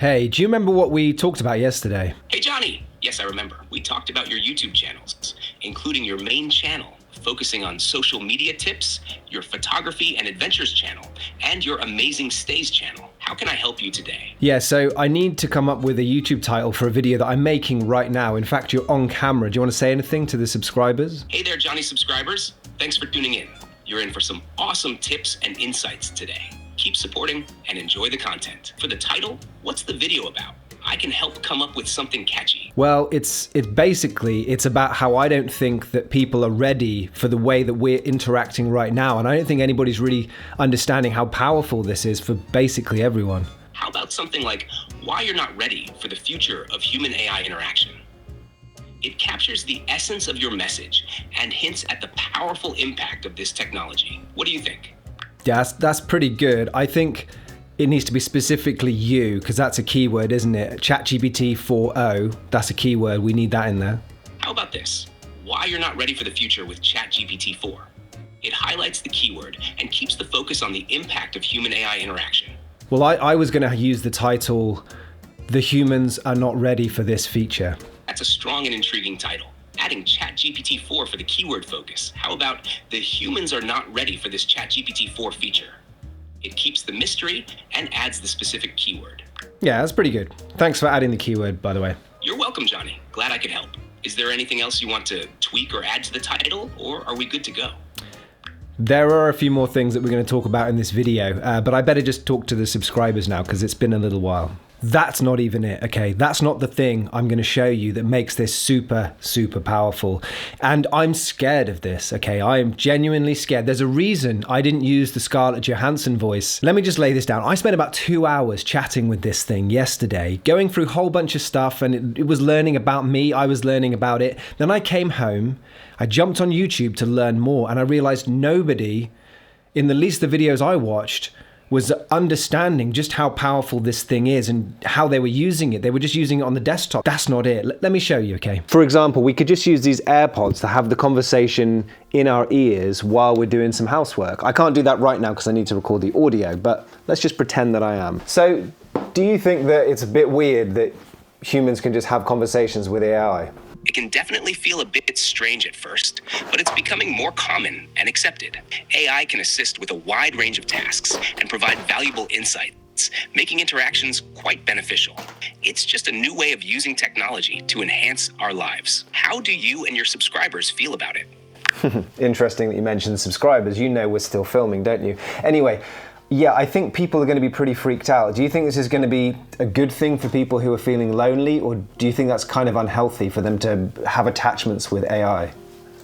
Hey, do you remember what we talked about yesterday? Hey, Johnny. Yes, I remember. We talked about your YouTube channels, including your main channel, focusing on social media tips, your photography and adventures channel, and your amazing stays channel. How can I help you today? Yeah, so I need to come up with a YouTube title for a video that I'm making right now. In fact, you're on camera. Do you want to say anything to the subscribers? Hey there, Johnny subscribers. Thanks for tuning in. You're in for some awesome tips and insights today. Keep supporting and enjoy the content. For the title, what's the video about? I can help come up with something catchy. Well, it's about how I don't think that people are ready for the way that we're interacting right now. And I don't think anybody's really understanding how powerful this is for basically everyone. How about something like why you're not ready for the future of human AI interaction? It captures the essence of your message and hints at the powerful impact of this technology. What do you think? Yeah, that's pretty good. I think it needs to be specifically you, because that's a keyword, isn't it? ChatGPT 4.0, that's a keyword. We need that in there. How about this? Why you're not ready for the future with ChatGPT 4. It highlights the keyword and keeps the focus on the impact of human AI interaction. Well, I was going to use the title, The Humans Are Not Ready for This Feature. That's a strong and intriguing title. Adding ChatGPT 4 for the keyword focus. How about The Humans Are Not Ready for This ChatGPT 4 feature? It keeps the mystery and adds the specific keyword. Yeah, that's pretty good. Thanks for adding the keyword, by the way. You're welcome, Johnny. Glad I could help. Is there anything else you want to tweak or add to the title, or are we good to go? There are a few more things that we're going to talk about in this video, but I better just talk to the subscribers now because it's been a little while. That's not even it, okay? That's not the thing I'm going to show you that makes this super, super powerful. And I'm scared of this, okay? I am genuinely scared. There's a reason I didn't use the Scarlett Johansson voice. Let me just lay this down. I spent about 2 hours chatting with this thing yesterday, going through a whole bunch of stuff, and it was learning about me. I was learning about it. Then I came home, I jumped on YouTube to learn more, and I realized nobody, in the least the videos I watched, was understanding just how powerful this thing is and how they were using it. They were just using it on the desktop. That's not it. Let me show you, okay? For example, we could just use these AirPods to have the conversation in our ears while we're doing some housework. I can't do that right now because I need to record the audio, but let's just pretend that I am. So, do you think that it's a bit weird that humans can just have conversations with AI? It can definitely feel a bit strange at first, but it's becoming more common and accepted. AI can assist with a wide range of tasks and provide valuable insights, making interactions quite beneficial. It's just a new way of using technology to enhance our lives. How do you and your subscribers feel about it? Interesting that you mentioned subscribers. You know we're still filming, don't you? Anyway, yeah, I think people are going to be pretty freaked out. Do you think this is going to be a good thing for people who are feeling lonely, or do you think that's kind of unhealthy for them to have attachments with AI?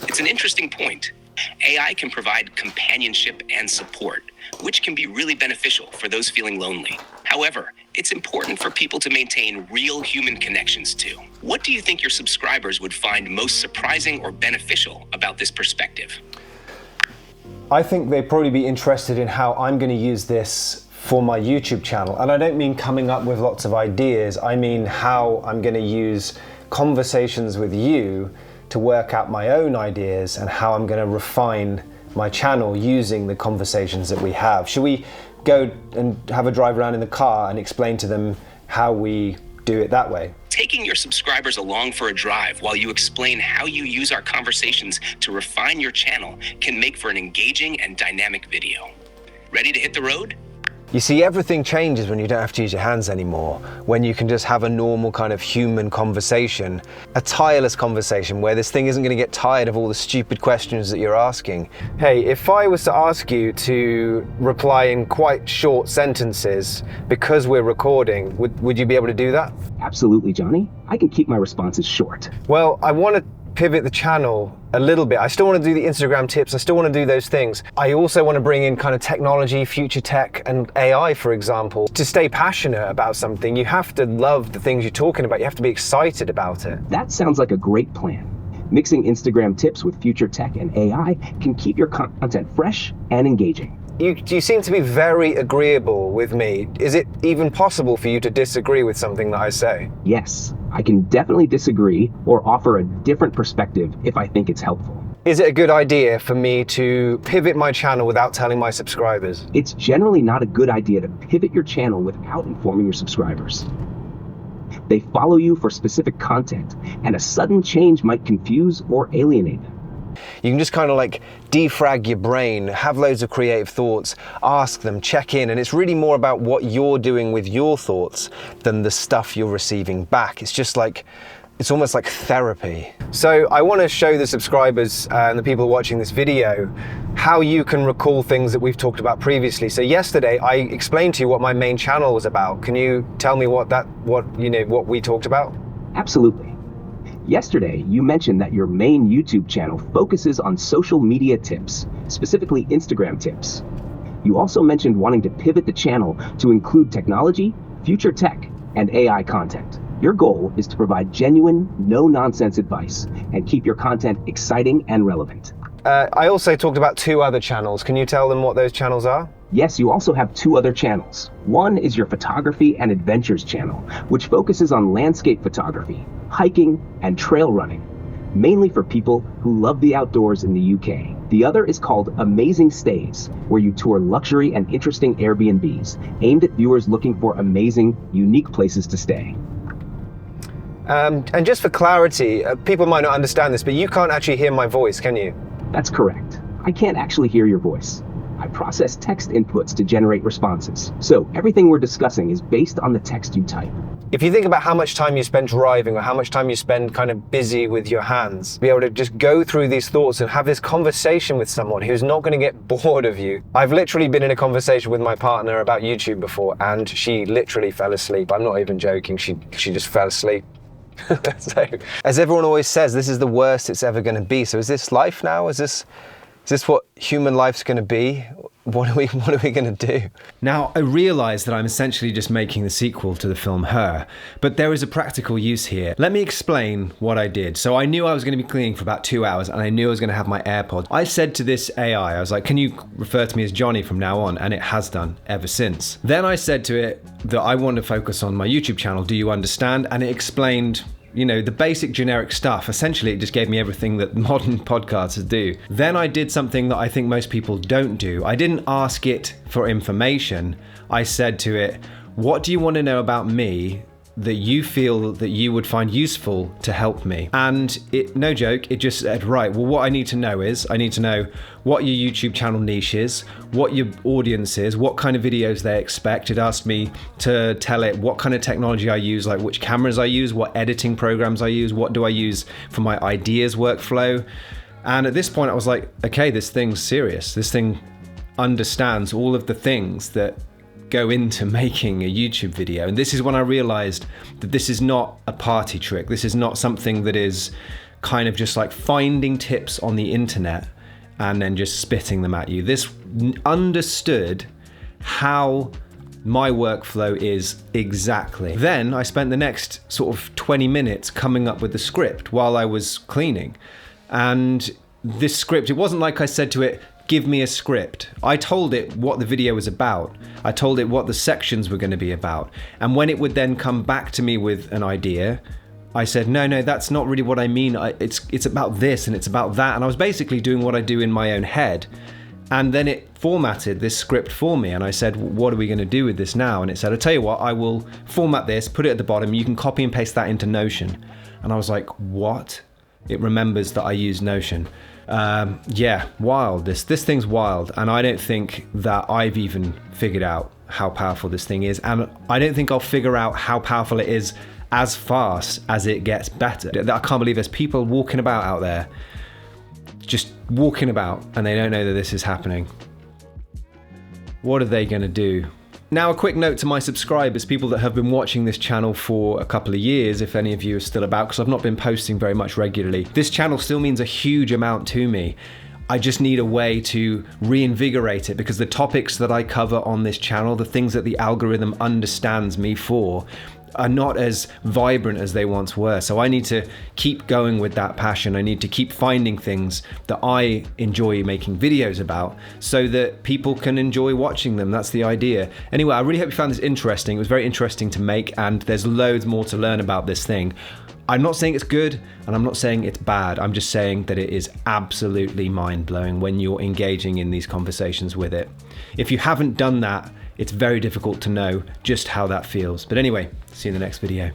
It's an interesting point. AI can provide companionship and support, which can be really beneficial for those feeling lonely. However, it's important for people to maintain real human connections too. What do you think your subscribers would find most surprising or beneficial about this perspective? I think they'd probably be interested in how I'm going to use this for my YouTube channel. And I don't mean coming up with lots of ideas. I mean how I'm going to use conversations with you to work out my own ideas and how I'm going to refine my channel using the conversations that we have. Should we go and have a drive around in the car and explain to them how we do it that way? Taking your subscribers along for a drive while you explain how you use our conversations to refine your channel can make for an engaging and dynamic video. Ready to hit the road? You see, everything changes when you don't have to use your hands anymore, when you can just have a normal kind of human conversation, a tireless conversation where this thing isn't going to get tired of all the stupid questions that you're asking. Hey, if I was to ask you to reply in quite short sentences because we're recording, would you be able to do that? Absolutely, Johnny. I can keep my responses short. Well, I want to pivot the channel a little bit. I still want to do the Instagram tips. I still want to do those things. I also want to bring in kind of technology, future tech, and AI, for example. To stay passionate about something, you have to love the things you're talking about. You have to be excited about it. That sounds like a great plan. Mixing Instagram tips with future tech and AI can keep your content fresh and engaging. You seem to be very agreeable with me. Is it even possible for you to disagree with something that I say? Yes, I can definitely disagree or offer a different perspective if I think it's helpful. Is it a good idea for me to pivot my channel without telling my subscribers? It's generally not a good idea to pivot your channel without informing your subscribers. They follow you for specific content, and a sudden change might confuse or alienate them. You can just kind of like defrag your brain, have loads of creative thoughts, ask them, check in, and it's really more about what you're doing with your thoughts than the stuff you're receiving back. It's just like, it's almost like therapy. So I want to show the subscribers and the people watching this video how you can recall things that we've talked about previously. So yesterday I explained to you what my main channel was about. Can you tell me what we talked about? Absolutely. Yesterday, you mentioned that your main YouTube channel focuses on social media tips, specifically Instagram tips. You also mentioned wanting to pivot the channel to include technology, future tech, and AI content. Your goal is to provide genuine, no-nonsense advice and keep your content exciting and relevant. I also talked about 2 other channels. Can you tell them what those channels are? Yes, you also have 2 other channels. One is your photography and adventures channel, which focuses on landscape photography, hiking, and trail running, mainly for people who love the outdoors in the UK. The other is called Amazing Stays, where you tour luxury and interesting Airbnbs, aimed at viewers looking for amazing, unique places to stay. And just for clarity, people might not understand this, but you can't actually hear my voice, can you? That's correct. I can't actually hear your voice. I process text inputs to generate responses. So everything we're discussing is based on the text you type. If you think about how much time you spend driving or how much time you spend kind of busy with your hands, be able to just go through these thoughts and have this conversation with someone who's not going to get bored of you. I've literally been in a conversation with my partner about YouTube before, and she literally fell asleep. I'm not even joking. She just fell asleep. So, as everyone always says, this is the worst it's ever going to be. So is this life now? Is this what human life's going to be? What are we going to do? Now, I realise that I'm essentially just making the sequel to the film Her, but there is a practical use here. Let me explain what I did. So I knew I was going to be cleaning for about 2 hours, and I knew I was going to have my AirPods. I said to this AI, I was like, can you refer to me as Johnny from now on? And it has done ever since. Then I said to it that I want to focus on my YouTube channel. Do you understand? And it explained, you know, the basic generic stuff. Essentially, it just gave me everything that modern podcasters do. Then I did something that I think most people don't do. I didn't ask it for information. I said to it, what do you want to know about me that you feel that you would find useful to help me? And it, no joke, it just said, right, well, what I need to know is, I need to know what your YouTube channel niche is, what your audience is, what kind of videos they expect. It asked me to tell it what kind of technology I use, like which cameras I use, what editing programs I use, what do I use for my ideas workflow. And at this point I was like, okay, this thing's serious. This thing understands all of the things that go into making a YouTube video. And this is when I realized that this is not a party trick. This is not something that is kind of just like finding tips on the internet and then just spitting them at you. This understood how my workflow is exactly. Then I spent the next sort of 20 minutes coming up with the script while I was cleaning. And this script, it wasn't like I said to it, give me a script. I told it what the video was about. I told it what the sections were going to be about. And when it would then come back to me with an idea, I said, no, that's not really what I mean. It's about this and it's about that. And I was basically doing what I do in my own head. And then it formatted this script for me. And I said, what are we going to do with this now? And it said, I'll tell you what, I will format this, put it at the bottom. You can copy and paste that into Notion. And I was like, what? It remembers that I use Notion. Yeah, wild. This thing's wild, and I don't think that I've even figured out how powerful this thing is, and I don't think I'll figure out how powerful it is as fast as it gets better. I can't believe there's people walking about out there, just walking about, and they don't know that this is happening. What are they going to do? Now, a quick note to my subscribers, people that have been watching this channel for a couple of years, if any of you are still about, because I've not been posting very much regularly. This channel still means a huge amount to me. I just need a way to reinvigorate it, because the topics that I cover on this channel, the things that the algorithm understands me for, are not as vibrant as they once were. So I need to keep going with that passion. I need to keep finding things that I enjoy making videos about so that people can enjoy watching them. That's the idea. Anyway, I really hope you found this interesting. It was very interesting to make, and there's loads more to learn about this thing. I'm not saying it's good, and I'm not saying it's bad. I'm just saying that it is absolutely mind-blowing when you're engaging in these conversations with it. If you haven't done that, it's very difficult to know just how that feels. But anyway, see you in the next video.